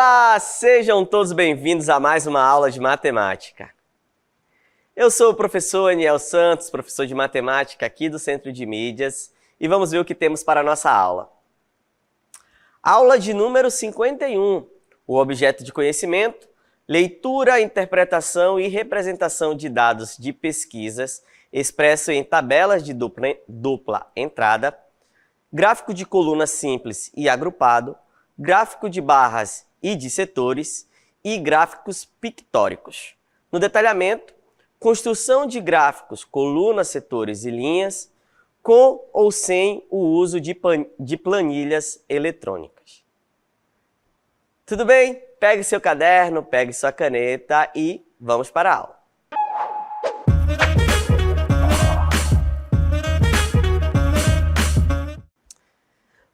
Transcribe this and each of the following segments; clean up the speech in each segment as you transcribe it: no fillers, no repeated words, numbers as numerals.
Olá, sejam todos bem-vindos a mais uma aula de matemática. Eu sou o professor Aniel Santos, professor de matemática aqui do Centro de Mídias, e vamos ver o que temos para a nossa aula. Aula de número 51, o objeto de conhecimento, leitura, interpretação e representação de dados de pesquisas expresso em tabelas de dupla entrada, gráfico de coluna simples e agrupado, gráfico de barras e de setores e gráficos pictóricos. No detalhamento, construção de gráficos, colunas, setores e linhas, com ou sem o uso de planilhas eletrônicas. Tudo bem? Pegue seu caderno, pegue sua caneta e vamos para a aula.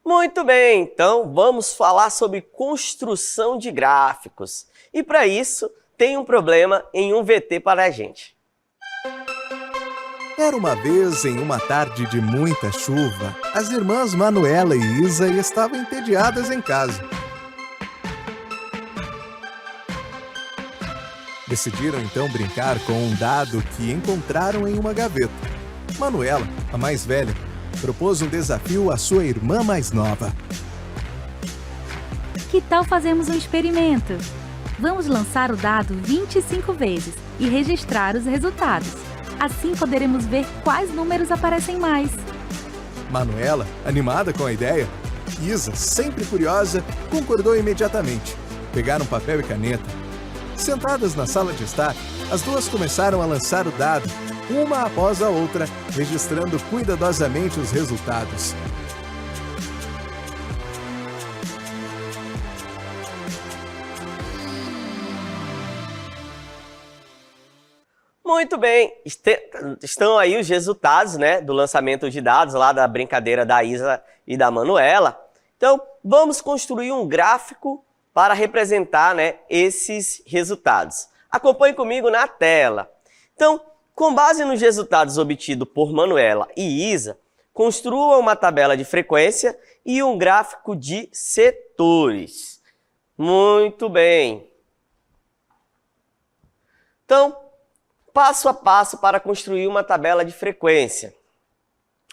Muito bem, então vamos falar sobre construção de gráficos. E para isso, tem um problema em um VT para a gente. Era uma vez, em uma tarde de muita chuva, as irmãs Manuela e Isa estavam entediadas em casa. Decidiram então brincar com um dado que encontraram em uma gaveta. Manuela, a mais velha, propôs um desafio à sua irmã mais nova. Que tal fazermos um experimento? Vamos lançar o dado 25 vezes e registrar os resultados. Assim poderemos ver quais números aparecem mais. Manuela, animada com a ideia, Isa, sempre curiosa, concordou imediatamente. Pegaram papel e caneta. Sentadas na sala de estar, as duas começaram a lançar o dado, uma após a outra, registrando cuidadosamente os resultados. Muito bem, estão aí os resultados, né, do lançamento de dados lá da brincadeira da Isa e da Manuela. Então, vamos construir um gráfico para representar, né, esses resultados. Acompanhe comigo na tela. Então, com base nos resultados obtidos por Manuela e Isa, construa uma tabela de frequência e um gráfico de setores. Muito bem. Então, passo a passo para construir uma tabela de frequência.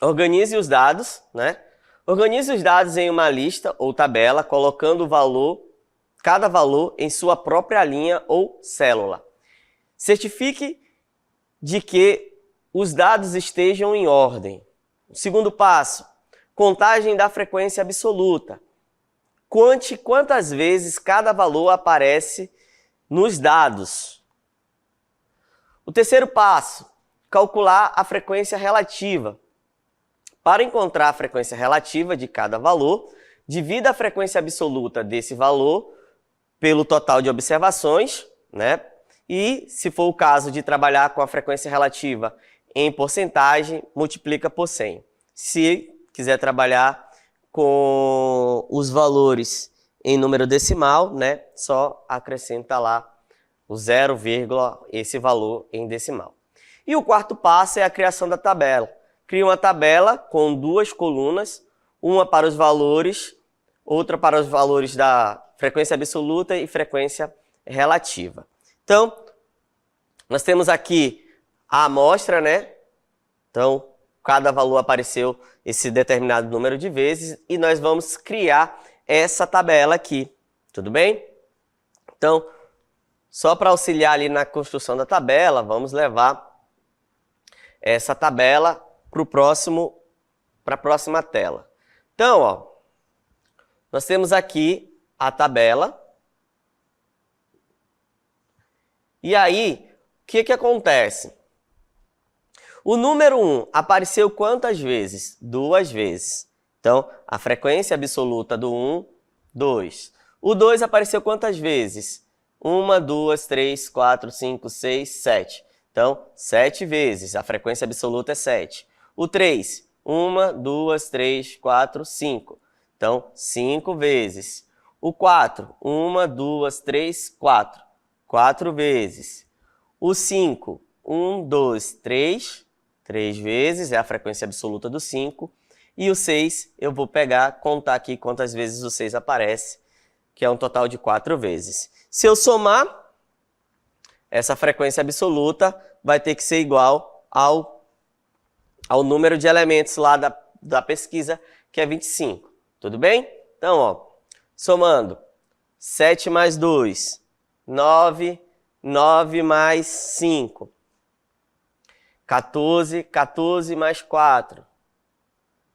Organize os dados, né? Organize os dados em uma lista ou tabela, colocando cada valor em sua própria linha ou célula. Certifique de que os dados estejam em ordem. Segundo passo, contagem da frequência absoluta. Conte quantas vezes cada valor aparece nos dados. O terceiro passo, calcular a frequência relativa. Para encontrar a frequência relativa de cada valor, divida a frequência absoluta desse valor pelo total de observações, né? E, se for o caso de trabalhar com a frequência relativa em porcentagem, multiplica por 100. Se quiser trabalhar com os valores em número decimal, né, só acrescenta lá o 0, esse valor em decimal. E o quarto passo é a criação da tabela. Cria uma tabela com duas colunas, uma para os valores, outra para os valores da frequência absoluta e frequência relativa. Então, nós temos aqui a amostra, né? Então, cada valor apareceu esse determinado número de vezes e nós vamos criar essa tabela aqui, tudo bem? Então, só para auxiliar ali na construção da tabela, vamos levar essa tabela para a próxima tela. Então, ó, nós temos aqui a tabela. E aí, o que acontece? O número 1 apareceu quantas vezes? 2 vezes. Então, a frequência absoluta do 1, 2. O 2 apareceu quantas vezes? 1, 2, 3, 4, 5, 6, 7. Então, 7 vezes. A frequência absoluta é 7. O 3, 1, 2, 3, 4, 5. Então, 5 vezes. O 4, 1, 2, 3, 4. 4 vezes. O 5, 1, 2, 3. 3 vezes, é a frequência absoluta do 5. E o 6, eu vou contar aqui quantas vezes o 6 aparece, que é um total de 4 vezes. Se eu somar, essa frequência absoluta vai ter que ser igual ao número de elementos lá da pesquisa, que é 25. Tudo bem? Então, ó, somando 7 mais 2, 9, 9 mais 5, 14, 14 mais 4,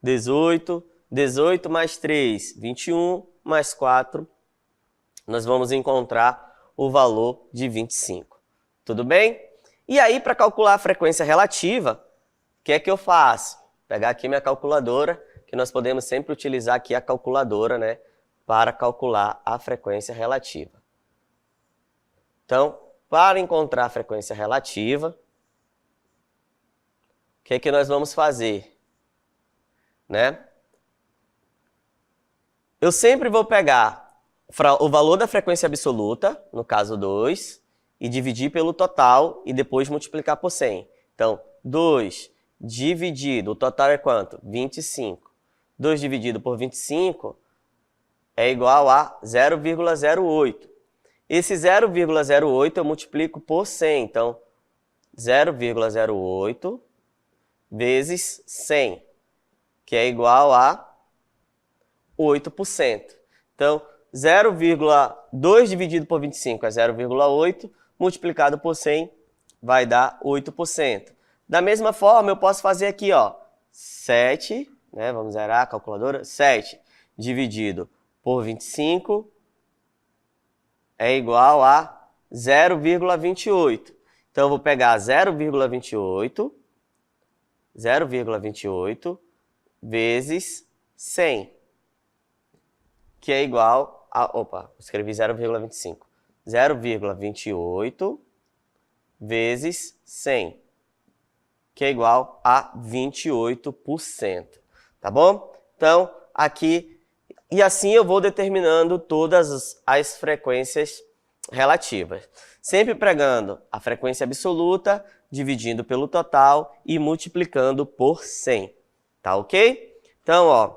18, 18 mais 3, 21 mais 4, nós vamos encontrar o valor de 25. Tudo bem? E aí, para calcular a frequência relativa, o que é que eu faço? Pegar aqui minha calculadora, que nós podemos sempre utilizar aqui a calculadora, né, para calcular a frequência relativa. Então, para encontrar a frequência relativa, o que é que nós vamos fazer? Né? Eu sempre vou pegar o valor da frequência absoluta, no caso 2, e dividir pelo total e depois multiplicar por 100. Então, 2 dividido, o total é quanto? 25. 2 dividido por 25 é igual a 0,08. Esse 0,08 eu multiplico por 100. Então, 0,08 vezes 100, que é igual a 8%. Então, 0,2 dividido por 25 é 0,8, multiplicado por 100 vai dar 8%. Da mesma forma, eu posso fazer aqui, ó, 7, né, vamos zerar a calculadora, 7 dividido por 25 é igual a 0,28. Então, eu vou pegar 0,28 vezes 100, que é igual a... Opa, escrevi 0,25. 0,28 vezes 100, que é igual a 28%. Tá bom? Então, aqui... E assim eu vou determinando todas as frequências relativas. Sempre pegando a frequência absoluta, dividindo pelo total e multiplicando por 100. Tá ok? Então, ó,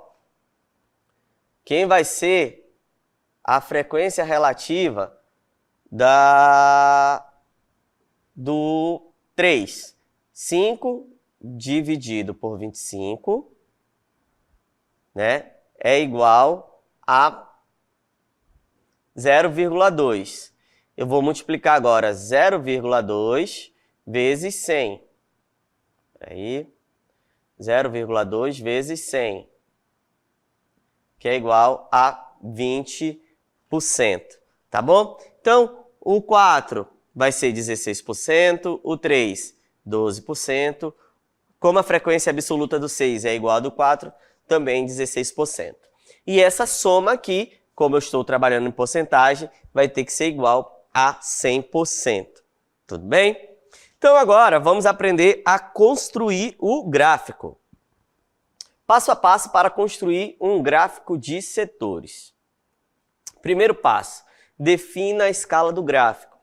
quem vai ser a frequência relativa do 3? 5 dividido por 25, né, é igual a 0,2. Eu vou multiplicar agora 0,2 vezes 100. Aí, 0,2 vezes 100, que é igual a 20%. Tá bom? Então, o 4 vai ser 16%, o 3, 12%. Como a frequência absoluta do 6 é igual a do 4, também 16%. E essa soma aqui, como eu estou trabalhando em porcentagem, vai ter que ser igual a 100%. Tudo bem? Então agora vamos aprender a construir o gráfico. Passo a passo para construir um gráfico de setores. Primeiro passo, defina a escala do gráfico.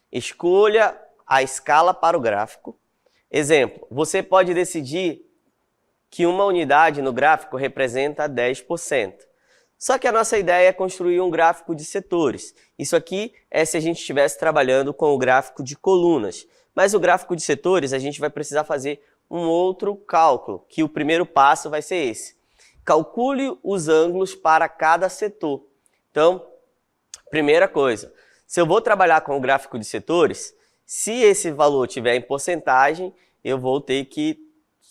Escolha a escala para o gráfico. Exemplo, você pode decidir que uma unidade no gráfico representa 10%. Só que a nossa ideia é construir um gráfico de setores. Isso aqui é se a gente estivesse trabalhando com o gráfico de colunas. Mas o gráfico de setores a gente vai precisar fazer um outro cálculo, que o primeiro passo vai ser esse. Calcule os ângulos para cada setor. Então, primeira coisa, se eu vou trabalhar com o gráfico de setores, se esse valor estiver em porcentagem, eu vou ter que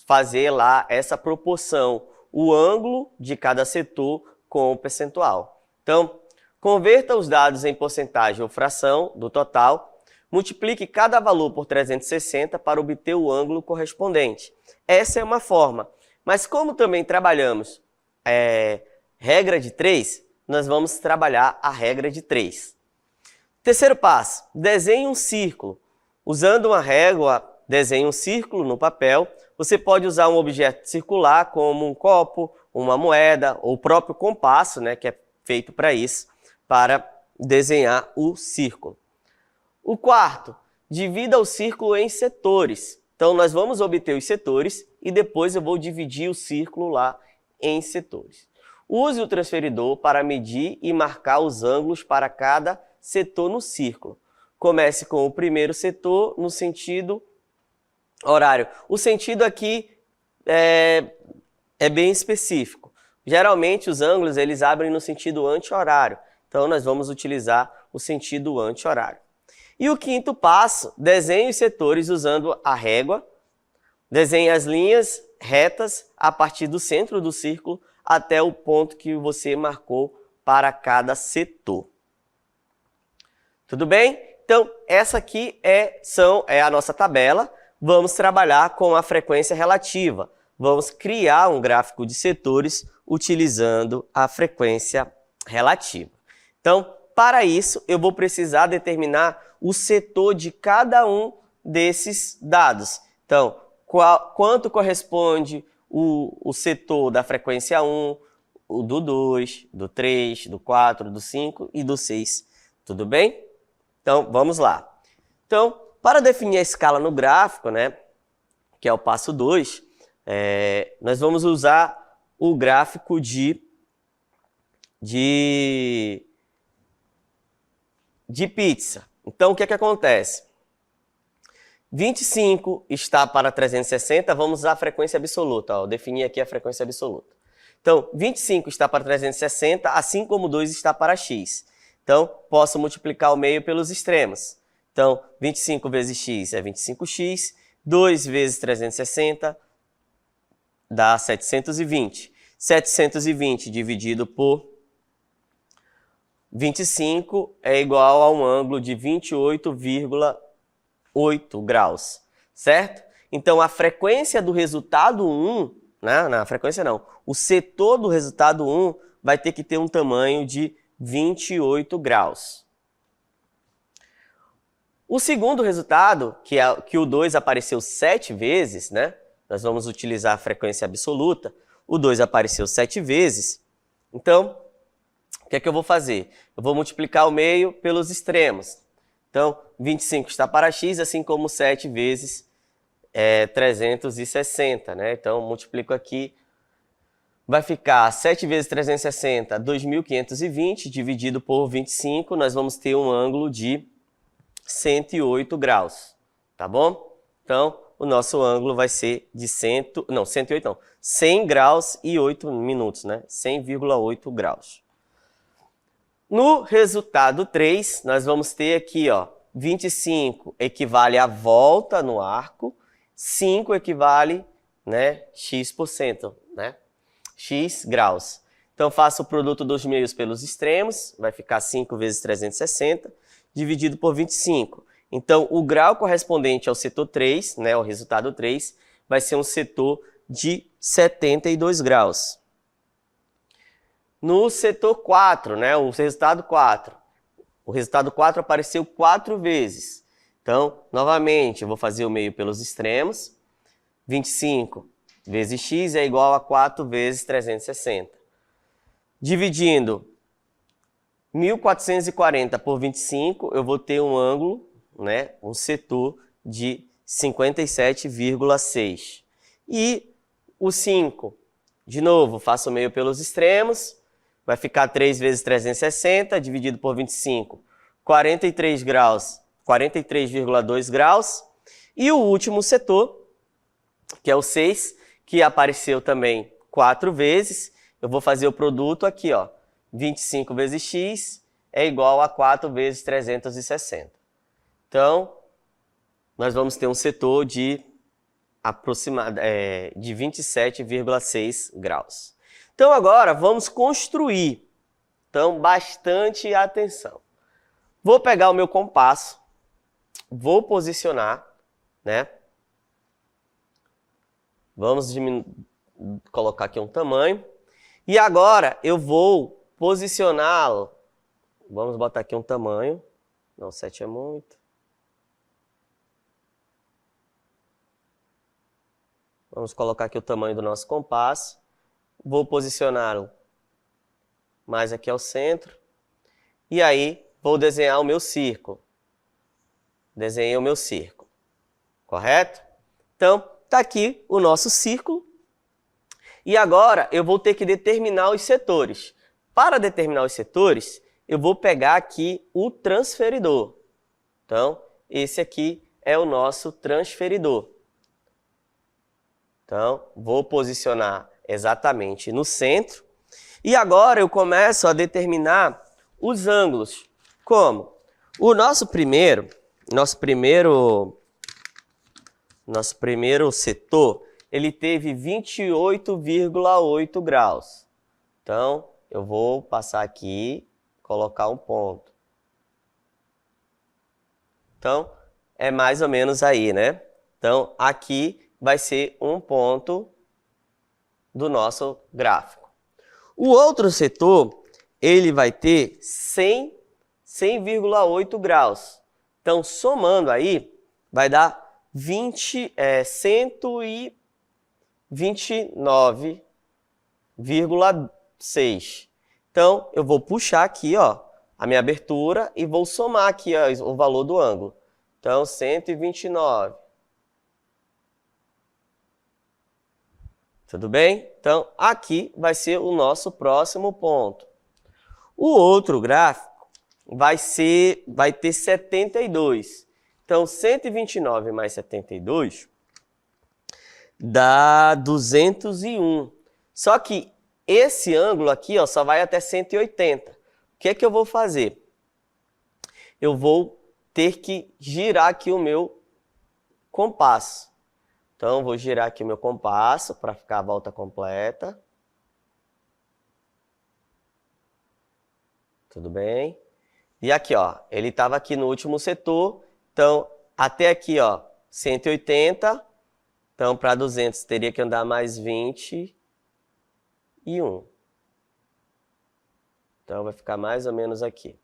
fazer lá essa proporção, o ângulo de cada setor com o percentual. Então, converta os dados em porcentagem ou fração do total, multiplique cada valor por 360 para obter o ângulo correspondente. Essa é uma forma, mas como também trabalhamos regra de 3, nós vamos trabalhar a regra de 3. Terceiro passo, desenhe um círculo. Usando uma régua, desenhe um círculo no papel. Você pode usar um objeto circular como um copo, uma moeda ou o próprio compasso, né, que é feito para isso, para desenhar o círculo. O quarto, divida o círculo em setores. Então, nós vamos obter os setores e depois eu vou dividir o círculo lá em setores. Use o transferidor para medir e marcar os ângulos para cada setor no círculo. Comece com o primeiro setor no sentido horário. O sentido aqui é bem específico. Geralmente os ângulos eles abrem no sentido anti-horário. Então nós vamos utilizar o sentido anti-horário. E o quinto passo, desenhe os setores usando a régua. Desenhe as linhas retas a partir do centro do círculo até o ponto que você marcou para cada setor. Tudo bem? Então, essa aqui é a nossa tabela. Vamos trabalhar com a frequência relativa. Vamos criar um gráfico de setores utilizando a frequência relativa. Então, para isso, eu vou precisar determinar o setor de cada um desses dados. Então, quanto corresponde o setor da frequência 1, o do 2, do 3, do 4, do 5 e do 6. Tudo bem? Então, vamos lá. Então, para definir a escala no gráfico, né, que é o passo 2, nós vamos usar o gráfico de pizza. Então, o que acontece? 25 está para 360, vamos usar a frequência absoluta. Ó, definir aqui a frequência absoluta. Então, 25 está para 360, assim como 2 está para x. Então, posso multiplicar o meio pelos extremos. Então, 25 vezes x é 25x, 2 vezes 360 dá 720. 720 dividido por 25 é igual a um ângulo de 28,8 graus, certo? Então, a frequência do resultado 1, o setor do resultado 1 vai ter que ter um tamanho de 28 graus. O segundo resultado, que o 2 apareceu 7 vezes, né? Nós vamos utilizar a frequência absoluta, o 2 apareceu 7 vezes, então, o que é que eu vou fazer? Eu vou multiplicar o meio pelos extremos. Então, 25 está para x, assim como 7 vezes 360, né? Então, multiplico aqui, vai ficar 7 vezes 360, 2.520, dividido por 25, nós vamos ter um ângulo de 108 graus, tá bom? Então, o nosso ângulo vai ser de 100 graus e 8 minutos, né? 100,8 graus. No resultado 3, nós vamos ter aqui, ó, 25 equivale a volta no arco, 5 equivale, né, x%, né? X graus. Então, faço o produto dos meios pelos extremos, vai ficar 5 vezes 360, dividido por 25. Então, o grau correspondente ao setor 3, né, o resultado 3, vai ser um setor de 72 graus. No setor 4, né, o resultado 4. O resultado 4 apareceu 4 vezes. Então, novamente, eu vou fazer o meio pelos extremos. 25 vezes x é igual a 4 vezes 360. Dividindo 1.440 por 25, eu vou ter um ângulo, né, um setor de 57,6. E o 5, de novo, faço o meio pelos extremos. Vai ficar 3 vezes 360, dividido por 25, 43 graus, 43,2 graus. E o último setor, que é o 6, que apareceu também 4 vezes. Eu vou fazer o produto aqui, ó. 25 vezes x é igual a 4 vezes 360. Então, nós vamos ter um setor de 27,6 graus. Então, agora, vamos construir. Então, bastante atenção. Vou pegar o meu compasso, vou posicionar, né? Vamos colocar aqui um tamanho. E agora, eu vou posicioná-lo. Vamos botar aqui um tamanho. Não, 7 é muito. Vamos colocar aqui o tamanho do nosso compasso. Vou posicioná-lo mais aqui ao centro. E aí, vou desenhar o meu círculo. Desenhei o meu círculo. Correto? Então, está aqui o nosso círculo. E agora eu vou ter que determinar os setores. Para determinar os setores, eu vou pegar aqui o transferidor. Então, esse aqui é o nosso transferidor. Então, vou posicionar exatamente no centro. E agora eu começo a determinar os ângulos. Como? O nosso primeiro setor, ele teve 28,8 graus. Então, eu vou passar aqui, colocar um ponto. Então, é mais ou menos aí, né? Então, aqui vai ser um ponto do nosso gráfico. O outro setor, ele vai ter 100,8 graus. Então, somando aí, vai dar 129,6. Então, eu vou puxar aqui, ó, a minha abertura e vou somar aqui, ó, o valor do ângulo. Então, 129. Tudo bem? Então, aqui vai ser o nosso próximo ponto. O outro gráfico vai ter 72. Então, 129 mais 72 dá 201. Só que esse ângulo aqui, ó, só vai até 180. O que é que eu vou fazer? Eu vou ter que girar aqui o meu compasso. Então, vou girar aqui o meu compasso para ficar a volta completa. Tudo bem? E aqui, ó, ele estava aqui no último setor. Então, até aqui, ó, 180. Então, para 200, teria que andar mais 21. Então, vai ficar mais ou menos aqui.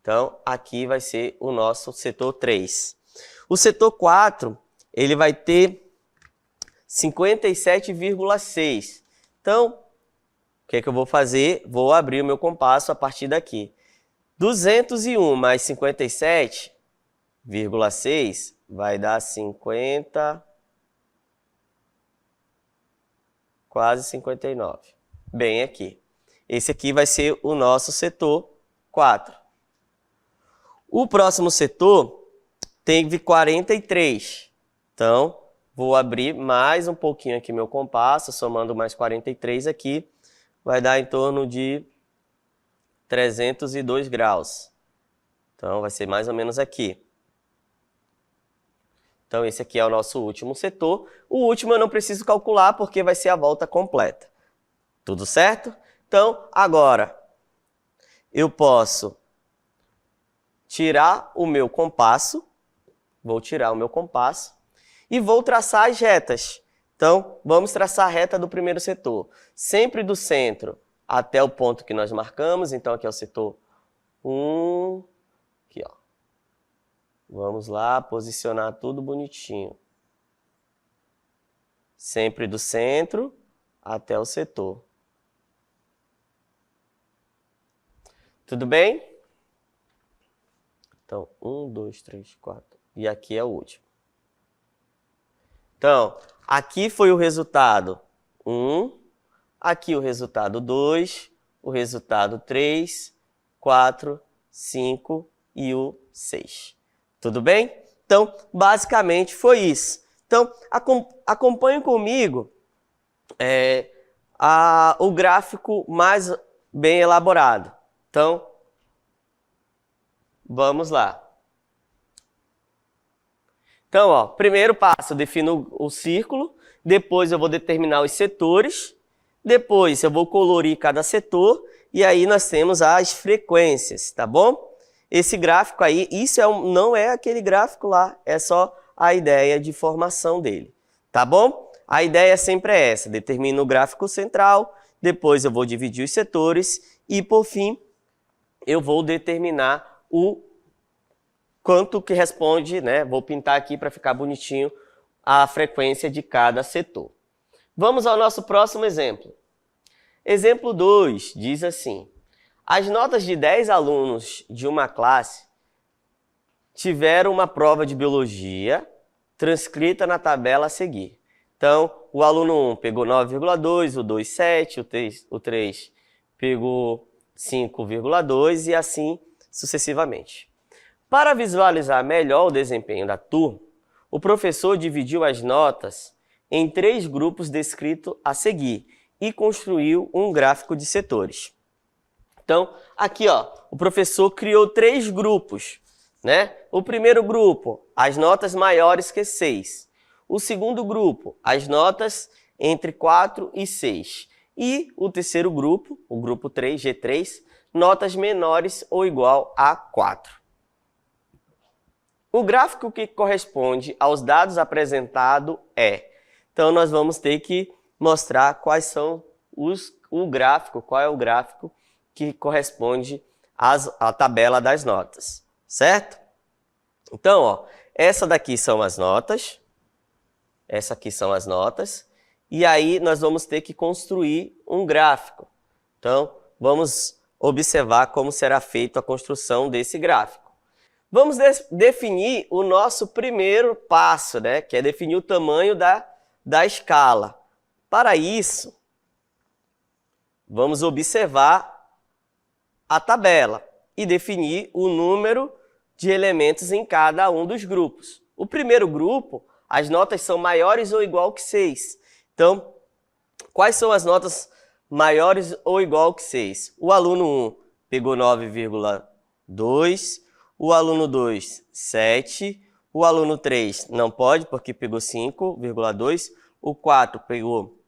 Então, aqui vai ser o nosso setor 3. O setor 4, ele vai ter 57,6. Então, o que é que eu vou fazer? Vou abrir o meu compasso a partir daqui. 201 mais 57,6 vai dar 50, quase 59. Bem aqui. Esse aqui vai ser o nosso setor 4. O próximo setor teve 43. Então, vou abrir mais um pouquinho aqui meu compasso, somando mais 43 aqui, vai dar em torno de 302 graus. Então, vai ser mais ou menos aqui. Então, esse aqui é o nosso último setor. O último eu não preciso calcular, porque vai ser a volta completa. Tudo certo? Então, agora, eu posso tirar o meu compasso. Vou tirar o meu compasso. E vou traçar as retas. Então, vamos traçar a reta do primeiro setor. Sempre do centro até o ponto que nós marcamos. Então, aqui é o setor 1. Aqui, ó. Vamos lá, posicionar tudo bonitinho. Sempre do centro até o setor. Tudo bem? Então, 1, 2, 3, 4. E aqui é o último. Então, aqui foi o resultado 1, aqui o resultado 2, o resultado 3, 4, 5 e o 6. Tudo bem? Então, basicamente foi isso. Então, acompanhe comigo o gráfico mais bem elaborado. Então, vamos lá. Então, ó, primeiro passo, eu defino o círculo, depois eu vou determinar os setores, depois eu vou colorir cada setor e aí nós temos as frequências, tá bom? Esse gráfico aí, isso não é aquele gráfico lá, é só a ideia de formação dele, tá bom? A ideia sempre é essa, determino o gráfico central, depois eu vou dividir os setores e, por fim, eu vou determinar o quanto que responde, né? Vou pintar aqui para ficar bonitinho a frequência de cada setor. Vamos ao nosso próximo exemplo. Exemplo 2 diz assim: as notas de 10 alunos de uma classe tiveram uma prova de biologia transcrita na tabela a seguir. Então, o aluno 1 pegou 9,2, o 2, 7, o 3 pegou 5,2 e assim sucessivamente. Para visualizar melhor o desempenho da turma, o professor dividiu as notas em 3 grupos descritos a seguir e construiu um gráfico de setores. Então, aqui ó, o professor criou 3 grupos, né? O primeiro grupo, as notas maiores que 6. O segundo grupo, as notas entre 4 e 6. E o terceiro grupo, o grupo 3, G3, notas menores ou igual a 4. O gráfico que corresponde aos dados apresentados é... Então, nós vamos ter que mostrar quais são qual é o gráfico que corresponde à tabela das notas, certo? Então, ó, essa daqui são as notas. Essa aqui são as notas. E aí nós vamos ter que construir um gráfico. Então, vamos observar como será feita a construção desse gráfico. Vamos definir o nosso primeiro passo, né? Que é definir o tamanho da escala. Para isso, vamos observar a tabela e definir o número de elementos em cada um dos grupos. O primeiro grupo, as notas são maiores ou igual que 6. Então, quais são as notas maiores ou igual que 6? O aluno 1 pegou 9,2, o aluno 2, 7, o aluno 3 não pode porque pegou 5,2, o 4 pegou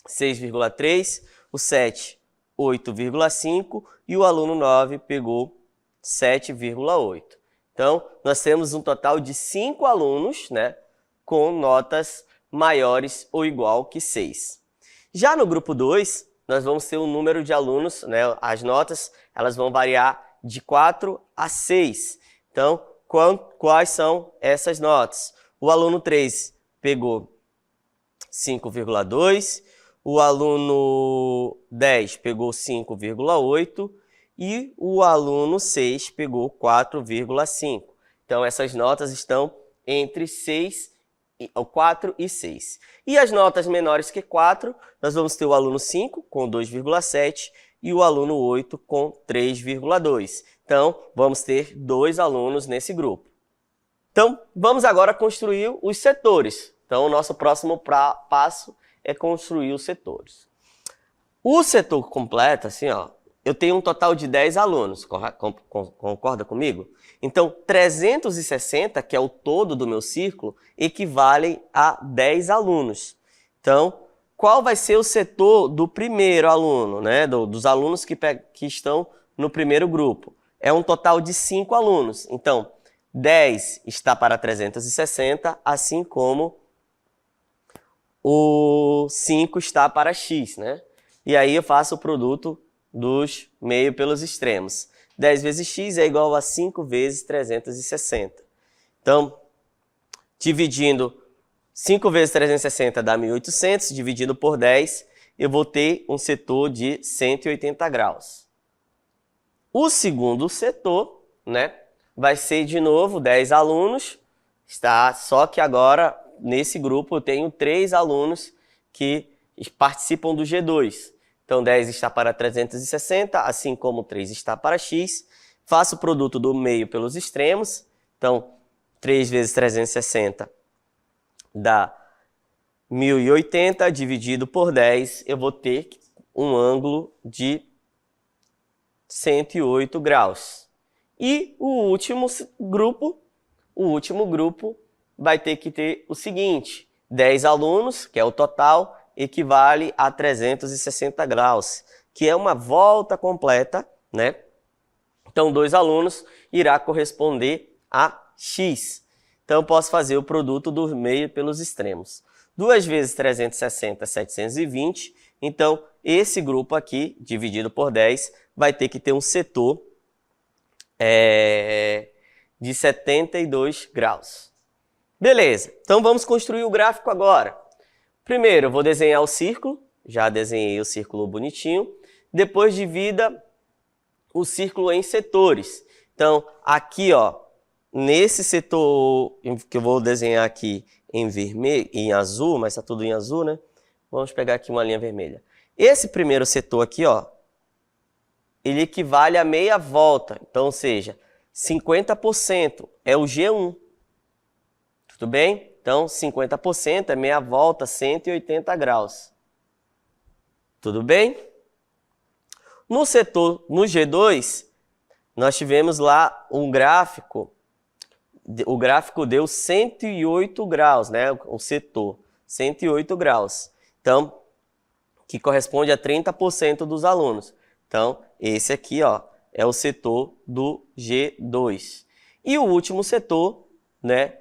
6,3, o 7, 8,5 e o aluno 9 pegou 7,8. Então, nós temos um total de 5 alunos, né, com notas maiores ou igual que 6. Já no grupo 2, nós vamos ter um número de alunos, né, as notas elas vão variar de 4 a 6. Então, quais são essas notas? O aluno 3 pegou 5,2, o aluno 10 pegou 5,8 e o aluno 6 pegou 4,5. Então, essas notas estão entre 4 e 6. E as notas menores que 4, nós vamos ter o aluno 5 com 2,7 e o aluno 8 com 3,2. Então, vamos ter 2 alunos nesse grupo. Então, vamos agora construir os setores. Então, o nosso próximo passo é construir os setores. O setor completo, assim, ó, eu tenho um total de 10 alunos, concorda comigo? Então, 360, que é o todo do meu círculo, equivale a 10 alunos. Então, qual vai ser o setor do primeiro aluno, né? Dos alunos que estão no primeiro grupo? É um total de 5 alunos. Então, 10 está para 360, assim como o 5 está para x, né? E aí eu faço o produto dos meio pelos extremos. 10 vezes x é igual a 5 vezes 360. Então, dividindo 5 vezes 360 dá 1.800, dividido por 10, eu vou ter um setor de 180 graus. O segundo setor, né, vai ser de novo 10 alunos, tá? Só que agora, nesse grupo, eu tenho 3 alunos que participam do G2. Então, 10 está para 360, assim como 3 está para x. Faço o produto do meio pelos extremos. Então, 3 vezes 360 dá 1.080, dividido por 10, eu vou ter um ângulo de 108 graus. E o último grupo vai ter que ter o seguinte, 10 alunos, que é o total, equivale a 360 graus, que é uma volta completa, né? Então, 2 alunos irá corresponder a x. Então, eu posso fazer o produto do meio pelos extremos. 2 vezes 360, 720. Então, esse grupo aqui, dividido por 10, vai ter que ter um setor de 72 graus. Beleza, então vamos construir o gráfico agora. Primeiro, eu vou desenhar o círculo. Já desenhei o círculo bonitinho. Depois, divida o círculo em setores. Então, aqui, ó, nesse setor que eu vou desenhar aqui em vermelho, em azul, mas está tudo em azul, né? Vamos pegar aqui uma linha vermelha. Esse primeiro setor aqui, ó, ele equivale a meia volta. Então, ou seja, 50% é o G1. Tudo bem? Então, 50% é meia volta, 180 graus. Tudo bem? No setor, no G2, nós tivemos lá um gráfico. O gráfico deu 108 graus, né? O setor, 108 graus. Então, que corresponde a 30% dos alunos. Então, esse aqui, ó, é o setor do G2. E o último setor, né,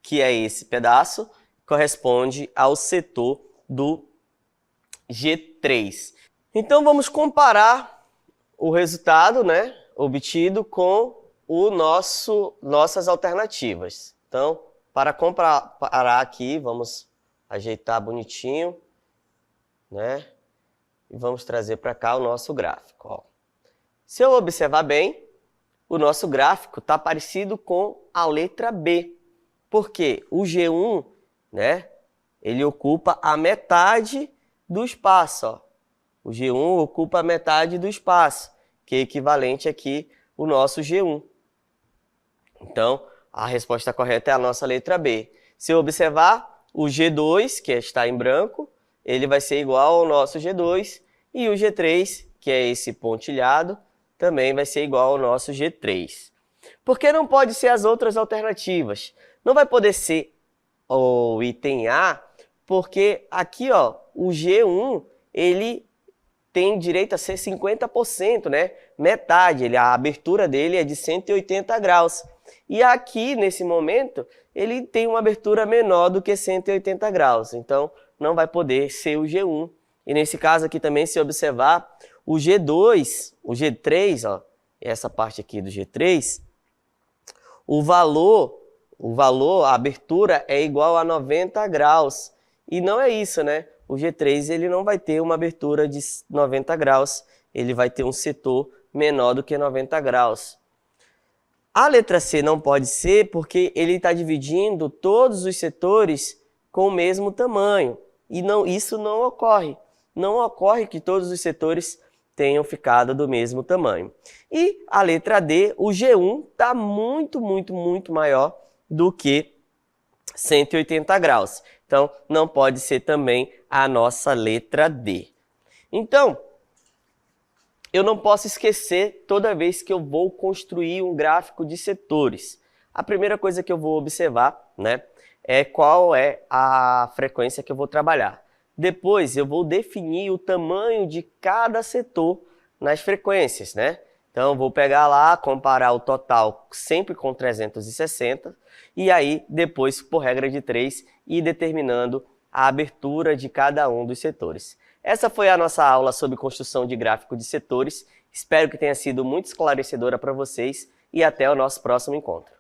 que é esse pedaço, corresponde ao setor do G3. Então, vamos comparar o resultado, né, obtido com nossas alternativas. Então, para comparar aqui, vamos ajeitar bonitinho, né? E vamos trazer para cá o nosso gráfico. Ó. Se eu observar bem, o nosso gráfico está parecido com a letra B. Porque o G1, né, ele ocupa a metade do espaço. Ó. O G1 ocupa a metade do espaço, que é equivalente aqui ao nosso G1. Então, a resposta correta é a nossa letra B. Se eu observar, o G2, que está em branco, ele vai ser igual ao nosso G2, e o G3, que é esse pontilhado, também vai ser igual ao nosso G3. Por que não pode ser as outras alternativas? Não vai poder ser o item A, porque aqui, ó, o G1, ele tem direito a ser 50%, né? Metade, a abertura dele é de 180 graus. E aqui, nesse momento, ele tem uma abertura menor do que 180 graus. Então, não vai poder ser o G1. E nesse caso aqui também, se observar, o G2, o G3, ó, essa parte aqui do G3, o valor, a abertura é igual a 90 graus. E não é isso, né? O G3 ele não vai ter uma abertura de 90 graus, ele vai ter um setor menor do que 90 graus. A letra C não pode ser porque ele está dividindo todos os setores com o mesmo tamanho. E isso não ocorre. Não ocorre que todos os setores tenham ficado do mesmo tamanho. E a letra D, o G1 está muito maior do que 180 graus. Então, não pode ser também a nossa letra D. Então, eu não posso esquecer toda vez que eu vou construir um gráfico de setores. A primeira coisa que eu vou observar, né, é qual é a frequência que eu vou trabalhar. Depois, eu vou definir o tamanho de cada setor nas frequências, né? Então, eu vou pegar lá, comparar o total sempre com 360 e aí, depois, por regra de 3, ir determinando a abertura de cada um dos setores. Essa foi a nossa aula sobre construção de gráfico de setores. Espero que tenha sido muito esclarecedora para vocês e até o nosso próximo encontro.